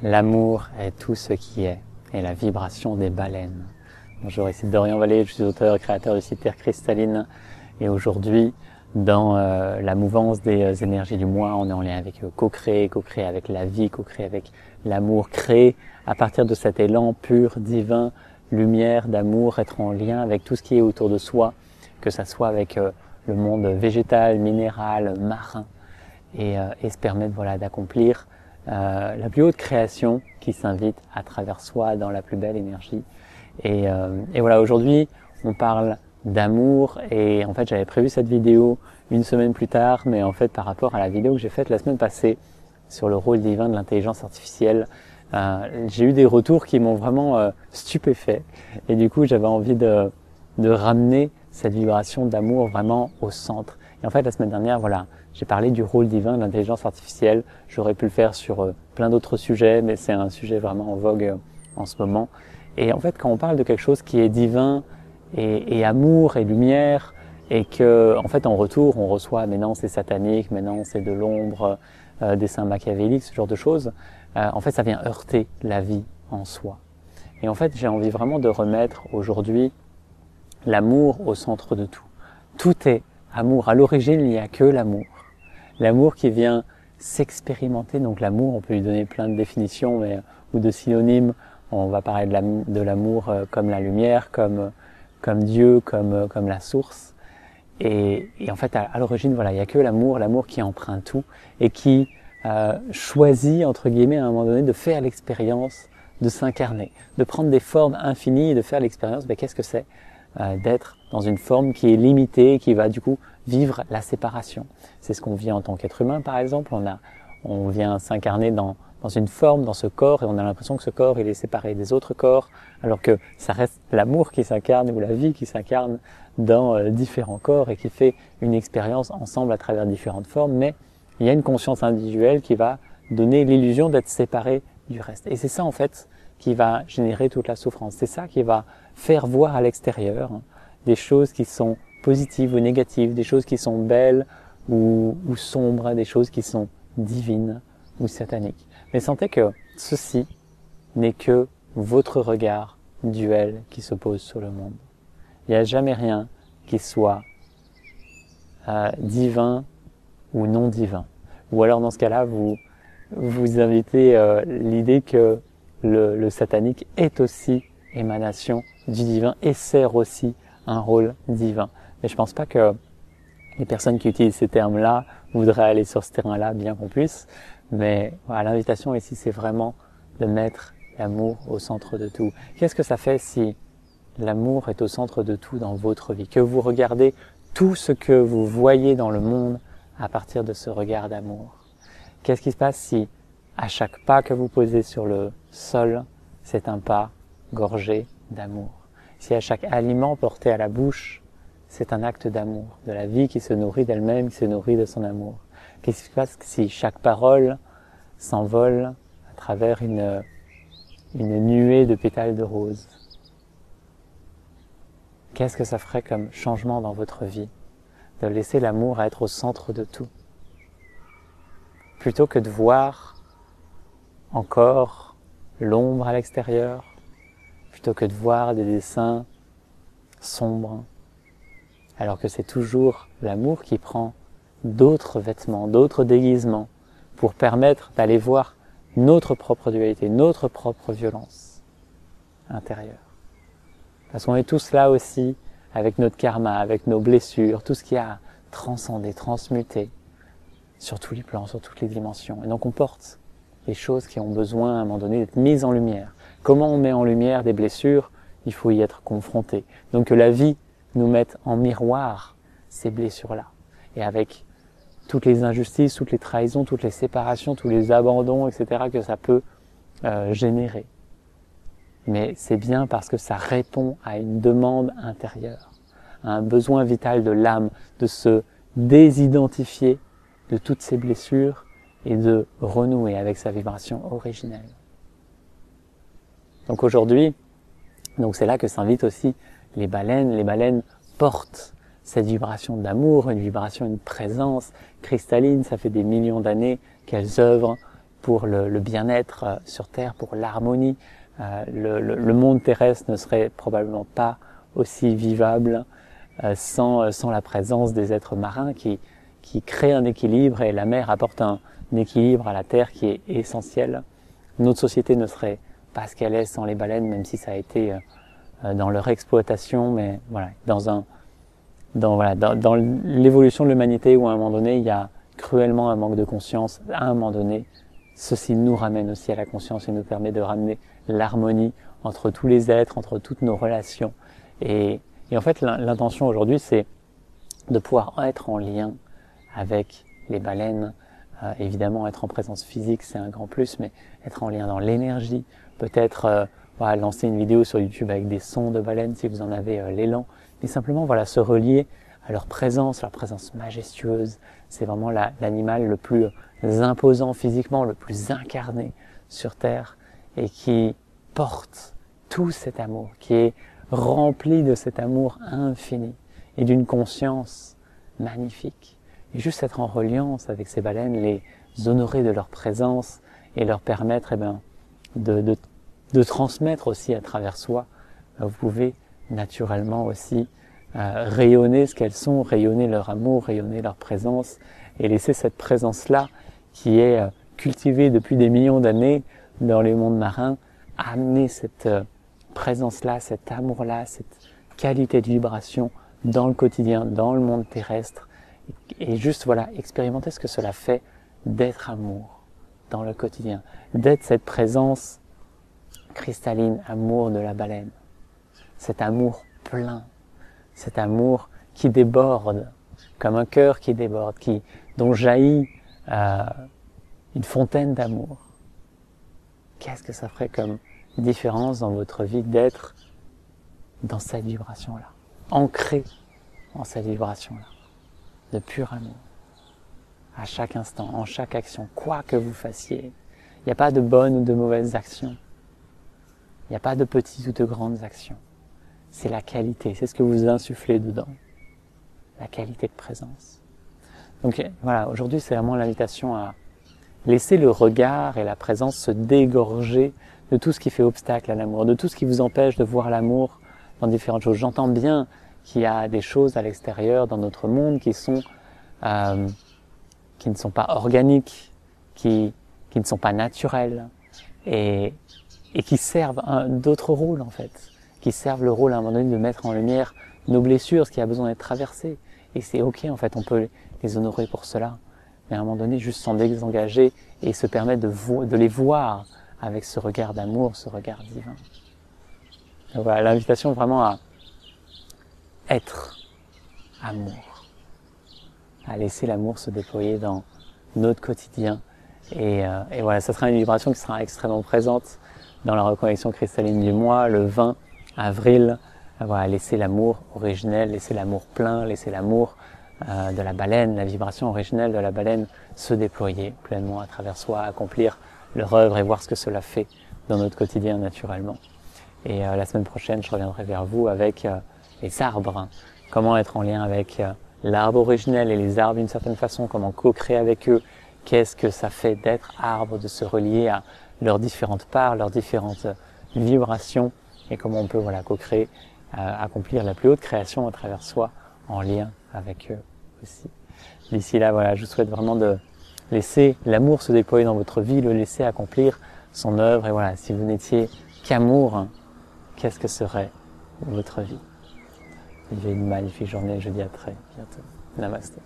L'amour est tout ce qui est, et la vibration des baleines. Bonjour, ici Dorian Vallée, je suis auteur et créateur du site Terre Cristalline. Et aujourd'hui, dans la mouvance des énergies du moi, on est en lien avec co-créer avec la vie, co-créer avec l'amour, créer à partir de cet élan pur, divin, lumière, d'amour, être en lien avec tout ce qui est autour de soi, que ça soit avec le monde végétal, minéral, marin, et se permettre d'accomplir la plus haute création qui s'invite à travers soi dans la plus belle énergie. Et voilà, aujourd'hui, on parle d'amour et en fait, j'avais prévu cette vidéo une semaine plus tard, mais en fait, par rapport à la vidéo que j'ai faite la semaine passée sur le rôle divin de l'intelligence artificielle, j'ai eu des retours qui m'ont vraiment stupéfait. Et du coup, j'avais envie de ramener cette vibration d'amour vraiment au centre. Et en fait, la semaine dernière, voilà, j'ai parlé du rôle divin de l'intelligence artificielle. J'aurais pu le faire sur plein d'autres sujets, mais c'est un sujet vraiment en vogue en ce moment. Et en fait, quand on parle de quelque chose qui est divin et amour et lumière, et que, en fait, en retour, on reçoit, mais non, c'est satanique, mais non, c'est de l'ombre, des saints machiavéliques, ce genre de choses, en fait, ça vient heurter la vie en soi. Et en fait, j'ai envie vraiment de remettre aujourd'hui l'amour au centre de tout. Tout est amour. À l'origine, il n'y a que l'amour. L'amour qui vient s'expérimenter. Donc l'amour, on peut lui donner plein de définitions ou de synonymes. On va parler de l'amour comme la lumière, comme Dieu, comme la source. Et en fait, à l'origine, voilà, il n'y a que l'amour qui emprunte tout et qui choisit, entre guillemets, à un moment donné, de faire l'expérience de s'incarner, de prendre des formes infinies et de faire l'expérience, qu'est-ce que c'est d'être dans une forme qui est limitée, qui va du coup vivre la séparation. C'est ce qu'on vit en tant qu'être humain, par exemple. On vient s'incarner dans une forme, dans ce corps, et on a l'impression que ce corps, il est séparé des autres corps, alors que ça reste l'amour qui s'incarne ou la vie qui s'incarne dans différents corps et qui fait une expérience ensemble à travers différentes formes, mais il y a une conscience individuelle qui va donner l'illusion d'être séparé du reste. Et c'est ça, en fait, qui va générer toute la souffrance. C'est ça qui va faire voir à l'extérieur des choses qui sont positives ou négatives, des choses qui sont belles ou sombres, des choses qui sont divines ou sataniques. Mais sentez que ceci n'est que votre regard duel qui se pose sur le monde. Il n'y a jamais rien qui soit divin ou non divin. Ou alors dans ce cas-là, vous invitez l'idée que le satanique est aussi émanation du divin et sert aussi un rôle divin. Mais je pense pas que les personnes qui utilisent ces termes-là voudraient aller sur ce terrain-là, bien qu'on puisse. Mais voilà, l'invitation ici, c'est vraiment de mettre l'amour au centre de tout. Qu'est-ce que ça fait si l'amour est au centre de tout dans votre vie? Que vous regardez tout ce que vous voyez dans le monde à partir de ce regard d'amour. Qu'est-ce qui se passe si à chaque pas que vous posez sur le sol, c'est un pas gorgé d'amour? Si à chaque aliment porté à la bouche, c'est un acte d'amour, de la vie qui se nourrit d'elle-même, qui se nourrit de son amour. Qu'est-ce qui se passe si chaque parole s'envole à travers une nuée de pétales de rose? Qu'est-ce que ça ferait comme changement dans votre vie de laisser l'amour être au centre de tout, plutôt que de voir encore l'ombre à l'extérieur, plutôt que de voir des dessins sombres, alors que c'est toujours l'amour qui prend d'autres vêtements, d'autres déguisements, pour permettre d'aller voir notre propre dualité, notre propre violence intérieure. Parce qu'on est tous là aussi, avec notre karma, avec nos blessures, tout ce qui a transcendé, transmuté, sur tous les plans, sur toutes les dimensions. Et donc on porte les choses qui ont besoin à un moment donné d'être mises en lumière. Comment on met en lumière des blessures? Il faut y être confronté. Donc que la vie nous mette en miroir ces blessures-là. Et avec toutes les injustices, toutes les trahisons, toutes les séparations, tous les abandons, etc. que ça peut générer. Mais c'est bien parce que ça répond à une demande intérieure, à un besoin vital de l'âme, de se désidentifier de toutes ces blessures et de renouer avec sa vibration originelle. Donc aujourd'hui, c'est là que s'invitent aussi les baleines. Les baleines portent cette vibration d'amour, une vibration, une présence cristalline. Ça fait des millions d'années qu'elles œuvrent pour le bien-être sur Terre, pour l'harmonie. Le monde terrestre ne serait probablement pas aussi vivable sans la présence des êtres marins qui créent un équilibre, et la mer apporte un équilibre à la Terre qui est essentiel. Notre société ne serait pas ce qu'elle est sans les baleines, même si ça a été dans leur exploitation, mais voilà, dans l'évolution de l'humanité, où à un moment donné il y a cruellement un manque de conscience, à un moment donné, ceci nous ramène aussi à la conscience et nous permet de ramener l'harmonie entre tous les êtres, entre toutes nos relations. Et en fait, l'intention aujourd'hui, c'est de pouvoir être en lien avec les baleines. Évidemment, être en présence physique, c'est un grand plus, mais être en lien dans l'énergie, peut-être lancer une vidéo sur YouTube avec des sons de baleines si vous en avez l'élan, mais simplement se relier à leur présence majestueuse. C'est vraiment l'animal le plus imposant physiquement, le plus incarné sur Terre, et qui porte tout cet amour, qui est rempli de cet amour infini et d'une conscience magnifique. Et juste être en reliance avec ces baleines, les honorer de leur présence et leur permettre de transmettre aussi à travers soi. Vous pouvez naturellement aussi rayonner ce qu'elles sont, rayonner leur amour, rayonner leur présence, et laisser cette présence-là qui est cultivée depuis des millions d'années dans les mondes marins, amener cette présence-là, cet amour-là, cette qualité de vibration dans le quotidien, dans le monde terrestre, et juste expérimenter ce que cela fait d'être amour dans le quotidien, d'être cette présence cristalline, amour de la baleine, cet amour plein, cet amour qui déborde, comme un cœur qui déborde, dont jaillit une fontaine d'amour. Qu'est-ce que ça ferait comme différence dans votre vie d'être dans cette vibration-là, ancré en cette vibration-là, de pur amour, à chaque instant, en chaque action, quoi que vous fassiez. Il n'y a pas de bonnes ou de mauvaises actions. Il n'y a pas de petites ou de grandes actions. C'est la qualité, c'est ce que vous insufflez dedans. La qualité de présence. Donc aujourd'hui c'est vraiment l'invitation à laisser le regard et la présence se dégorger de tout ce qui fait obstacle à l'amour, de tout ce qui vous empêche de voir l'amour dans différentes choses. J'entends bien qu'il y a des choses à l'extérieur, dans notre monde, qui ne sont pas organiques, qui ne sont pas naturelles, et qui servent d'autres rôles en fait, qui servent le rôle à un moment donné de mettre en lumière nos blessures, ce qui a besoin d'être traversé. Et c'est ok en fait, on peut les honorer pour cela, mais à un moment donné juste s'en désengager et se permettre de les voir avec ce regard d'amour, ce regard divin. Donc voilà, l'invitation vraiment à être amour, à laisser l'amour se déployer dans notre quotidien. Et voilà, ça sera une vibration qui sera extrêmement présente dans la reconnexion cristalline du mois, le 20 avril. Voilà, laisser l'amour originel, laisser l'amour plein, laisser l'amour de la baleine, la vibration originelle de la baleine se déployer pleinement à travers soi, accomplir leur œuvre et voir ce que cela fait dans notre quotidien naturellement. Et la semaine prochaine, je reviendrai vers vous avec les arbres. Comment être en lien avec l'arbre originel et les arbres d'une certaine façon, comment co-créer avec eux. Qu'est-ce que ça fait d'être arbre, de se relier à leurs différentes parts, leurs différentes vibrations, et comment on peut co-créer, accomplir la plus haute création à travers soi en lien avec eux aussi. D'ici là, je vous souhaite vraiment de laisser l'amour se déployer dans votre vie, le laisser accomplir son œuvre. Et voilà, si vous n'étiez qu'amour, qu'est-ce que serait votre vie? Vivez une magnifique journée, je vous dis à très bientôt. Namasté.